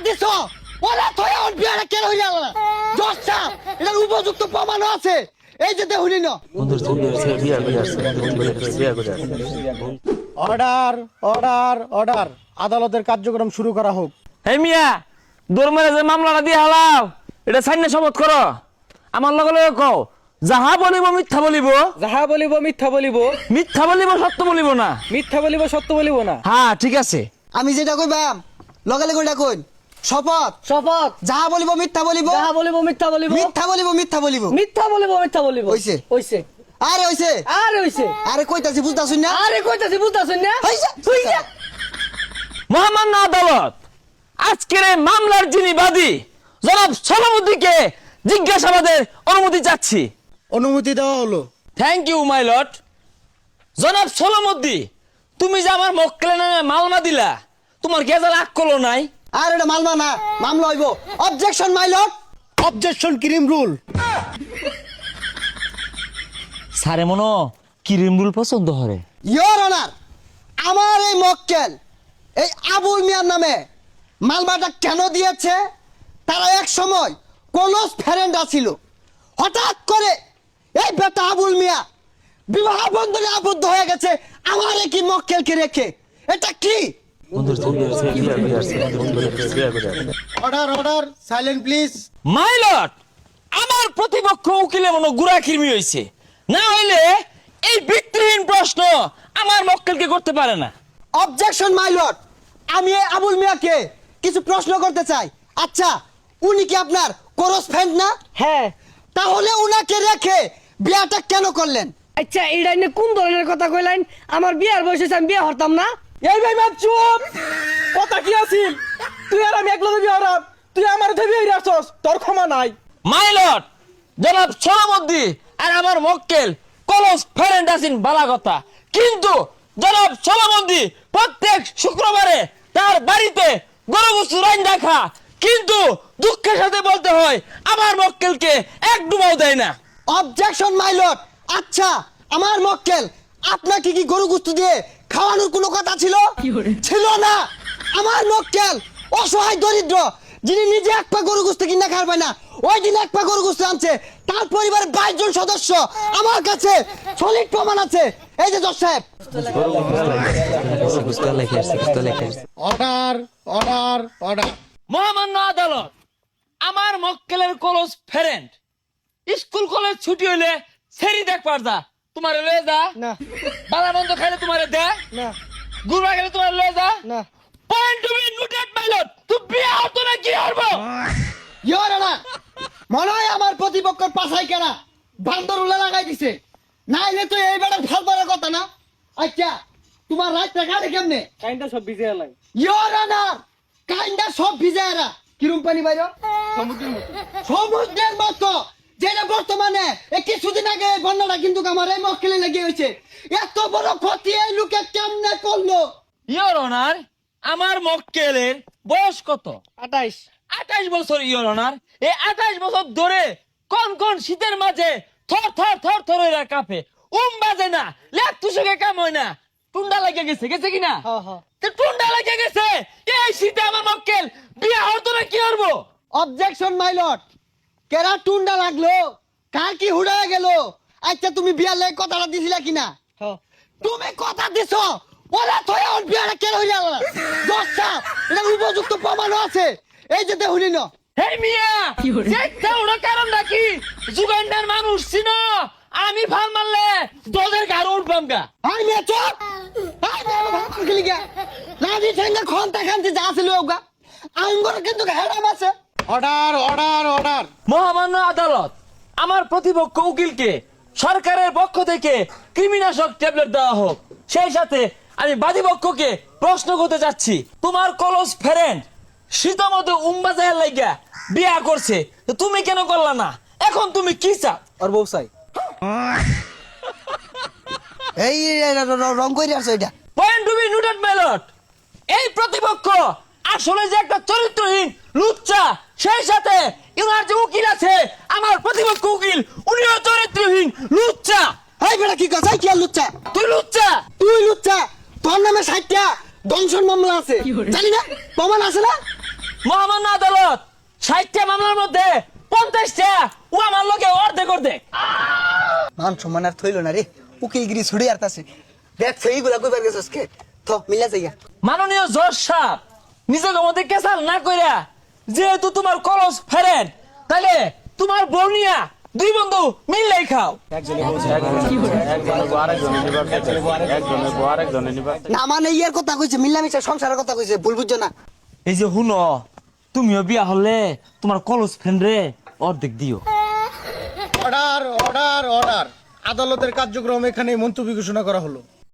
দিছো ওলা থয়া ওর বিয়াটা কেন হইয়া গেল দশটা এটার উপযুক্ত প্রমাণও আছে এই যে দেহুলি না অর্ডার অর্ডার অর্ডার আদালতের কার্যক্রম শুরু করা হোক। এই মিয়া দৌড় যে মামলাটা দিয়ে হালাও এটা সাইনে শপথ করো আমার লগে লগে কও যাহা বলিব মিথ্যা বলিব যাহা বলিব মিথ্যা বলিব মিথ্যা বলিব সত্য বলিব না মিথ্যা বলিব সত্য বলিব না। হ্যাঁ ঠিক আছে আমি যেটা কইবাম লগে লগে ওটা কইন শপথ শপথ যাহা বলিব মিথ্যা বলিব যাহা বলিব মিথ্যা বলিব মিথ্যা বলিব মিথ্যা বলিব মিথ্যা বলিব মিথ্যা বলিব হইছে। হইছে আরে হইছে আরে হইছে আরে কইতাছি বুঝতাছুন না আরে কইতাছি বুঝতাছেন না হইছে হইছে। মহামান্য আদালত আজকের এই মামলার যিনি বাদী জনাব সলামুদ্দিনকে জিজ্ঞাসাবাদের অনুমতি চাচ্ছি। অনুমতি দেওয়া হলো। Thank you my lord. জনাব সলামুদ্দিন তুমি যে আমার মক্কেলের নামে মামলা দিলা তোমার গেজাল রাগ করলো নাই? আর এটা মামলা না মামলা হইব objection my lord objection cream rule. সারে মনো কিরিম রুল পছন্দ হরে। ইয়োর অনার আমার এই মক্কেল এই আবুল মিয়ার নামে মালবাটা কেন দিয়েছে তারা এক সময় ক্লোজ ফ্রেন্ড ছিল হঠাৎ করে এই বেটা আবুল মিয়া বিবাহ বন্ধনে আবদ্ধ হয়ে গেছে আমার কি মক্কেলকে রেখে এটা কি order order silent please. My lord আমার প্রতিপক্ষ উকিলে মনো গুড়া খিরমি হইছে না হইলে এই ভিত্তিহীন প্রশ্ন আমার মক্কেলকে করতে পারে না। অবজেকশন মাই লর্ড আমি এই আবুল মিয়াকে কিছু প্রশ্ন করতে চাই। আচ্ছা উনি কি আপনার ক্লোজ ফ্রেন্ড না? হ্যাঁ। তাহলে উনাকে রেখে বিয়াটা কেন করলেন? আচ্ছা এইটা নিয়ে কোন ধরনের কথা কইলেন? আমার বিয়ার বয়সে আমি বিয়া হরতাম না। এই ভাই বাপ চুপ, কথা কি আছিল? তুই আর আমি একলগে বিয়া হরাম, তুই আমার ধরে বিয়া হরছস, তোর ক্ষমা নাই। মাই লর্ড জনাব সলামুদ্দিন আর আমার মক্কেল ক্লোজ ফ্রেন্ড আছেন বালা কথা, কিন্তু জনাব সলামুদ্দিন প্রত্যেক শুক্রবারে তার বাড়িতে গরু গোশত রাইন্দা খা, কিন্তু দুঃখের সাথে বলতে হয় আমার মক্কেলকে এক ডুবাও দেয় না। Objection my lord. আচ্ছা আমার মক্কেল আপনাকে কি গরু গোশত দিয়ে খাওয়ানোর কোনো কথা ছিল? ছিল না। আমার মক্কেল অসহায় দরিদ্র যিনি নিজে এক পা গরু গোশত কিনা খাওয়ার পায় না, ওই দিন এক পা গরু গোশত আনছে, তার পরিবারের 22 জন সদস্য আমার কাছে সলিড প্রমাণ আছে। এই যে জজ সাহেব। Order order order. মহামান্য আদালত আমার মক্কেলের ক্লোজ ফ্রেন্ড স্কুল কলেজ ছুটি হইলে সেরি দেখ পারদা তোমার লয়ে যা না বালা বন্ধ খাইলে তোমার দে না গুরবা গেলে তোমার লয়ে যা না। Point to be noted my lord. তুই বিয়া হতো না কি হবো? ইয়োর অনার মনে হয় আমার প্রতিপক্ষের পাশাই কেনা বান্দর উল্লা লাগাই দিছে, নাইলে তো এই বেটার ফেল পারার কথা না। আচ্ছা তোমার রাত টাকা কেমনে? কাইন্ডা সব বিজে এলাই ইয়োর অনার কাইন্ডা সব ভিজায়রা কিরম পানি বাইর সমুদ্রের মতো, যেটা বর্তমানে কিছুদিন আগে বন্যাটা কিন্তু আমার এই মক্কেলে লেগে হয়েছে। এত বড় ক্ষতি এই লোকে কেমনে করলো? ইওর অনার আমার মক্কেলের বয়স কত? 28 28 বছর ইওর অনার। এই 28 বছর ধরে কোন কোন শীতের মাঝে থর থর থর থর হইরা কাঁপে, বাজে না, লেপ তুষকে কাম হয় না, টুন্ডা লাগে গেছে গেছে কিনা? হ্যাঁ হ্যাঁ। তো টুন্ডা লাগে গেছে, এই শীতে আমার মক্কেল বিয়া হতো না কি করবো? Objection my lord. কেরা টুন্ডা লাগলো, কার কি হুড়া গেল? আচ্ছা তুমি বিয়ার লেগে কথাটা দিছিলা কিনা? হ্যাঁ। তুমি কথা দিছো ওলা থয়া ওর বিয়াটা কেন হইয়া গেল দশটা এটার উপযুক্ত প্রমাণও আছে। এই যে দেহুলি না হেই মিয়া দেখতে ওরা কারণ নাকি যুগান্ডার মানুষ চিনো? আমি ভাল মারলে তোদের গাড় উঠবাম গা। আই মে চুপ আই মে ভাত খেলি গা রাজি ঠেঙ্গা খন্তা খান্তি যা ছিল ওগা আঙ্গুর কিন্তু হেডাম আছে। Order order order. মহামান্য আদালত আমার প্রতিপক্ষ উকিলকে সরকারের পক্ষ থেকে কৃমিনাশক ট্যাবলেট দেওয়া হোক। সেই সাথে আমি বাদীপক্ষকে প্রশ্ন করতে চাচ্ছি, তোমার ক্লোজ ফ্রেন্ড শীতমতো উম্বাজায়ের লাইগা বিয়া করছে, তো তুমি কেন করলা না? এখন তুমি কি চাও? আর বউ চাই। এই রং কইরা আছে এটা। Point to be noted my lord. এই প্রতিপক্ষ আসলে যে একটা চরিত্রহীন লুচ্চা, সেই সাথে ইনার যে উকিল আছে আমার প্রতিপক্ষ উকিল উনিও চরিত্রহীন লুচ্চা। এই বেটা কি কথা কি আর লুচ্চা? তুই লুচ্চা। তুই লুচ্চা, তোর নামে 60টা দংশন মামলা আছে জানি না, প্রমাণ আছে না? মহামান্য আদালত 60টা মামলার মধ্যে 50টা ও আমার লোকে অর্ধেক অর্ধেক। মান সম্মান আর থইল না রে, উকিলগিরি ছুড়ে আর তাছে। দেখ সেইগুলা কইবার গেছস কে? থ মিলা যাইয়া। মাননীয় জজ সাহেব, নিজেকে মধ্যে কেসাল না কইরা যেহেতু তোমার কলস ফেরেন, তাহলে তোমার বর্ণিয়া 2 বন্ধু মিললেই খাও। না মানে ইয়ার কথা কইছে, মিলামিশা সংসারের কথা কইছে, ভুল বুঝছো না। এই যে হুনো, তুমিও বিয়া হলে তোমার কলস ফ্রেন্ড রে অর্ধেক দিও। অর্ডার অর্ডার অর্ডার, আদালতের কার্যক্রম এখানে মন্তব্য ঘোষণা করা হলো।